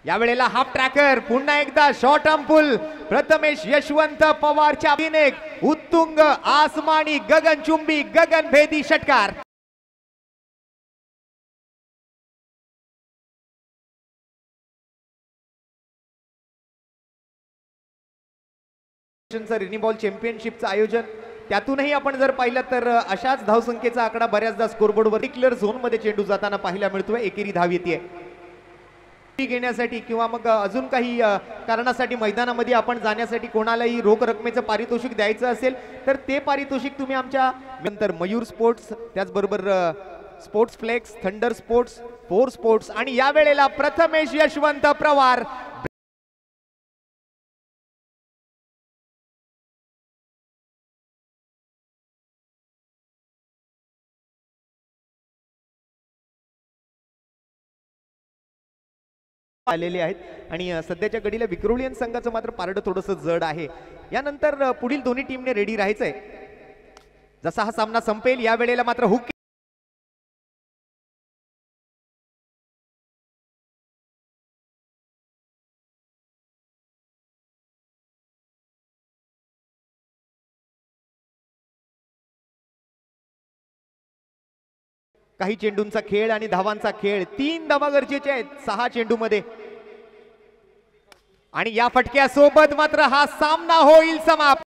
यावेळेला half tracker पुन्हा एकदा short arm pull Prathamesh Yashwant पवारच्या एक उत्तुंग आसमानी गगनचुंबी गगनभेदी षटकार। रिनीबॉल चॅम्पियनशिपचं आयोजन त्यातूनही आपण जर पाहिलं तर अशाच धावसंख्येचा आकडा बऱ्याचदा स्कोरबोर्डवर क्लिअर झोन मध्ये चेंडू जाताना पाहायला मिळतोय। एकेरी धाव येते घेण्यासाठी किंवा मग अजून काही कारणासाठी मैदानामध्ये आपण जाण्यासाठी कोणालाही रोख रकमेचं पारितोषिक द्यायचं असेल तर ते पारितोषिक तुम्ही आमच्या नंतर मयूर स्पोर्ट्स त्याचबरोबर sports flex thunder sports four sports आणि या वेळेला प्रथमेश यशवंत पवार आलेले आहेत आणि सध्याच्या घडीला विक्रोलियन संघाचं मात्र पारड थोडंसं जड आहे। यानंतर पुढील दोन्ही टीमने रेडी राहायचंय। जसा हा सामना संपेल या वेळेला मात्र हुक काही चेंडूंचा खेळ आणि धावांचा खेळ 3 धावा गरजेचे आहेत 6 चेंडू मध्ये आणि या फटक्यासोबत मात्र हा सामना होईल समाप्त।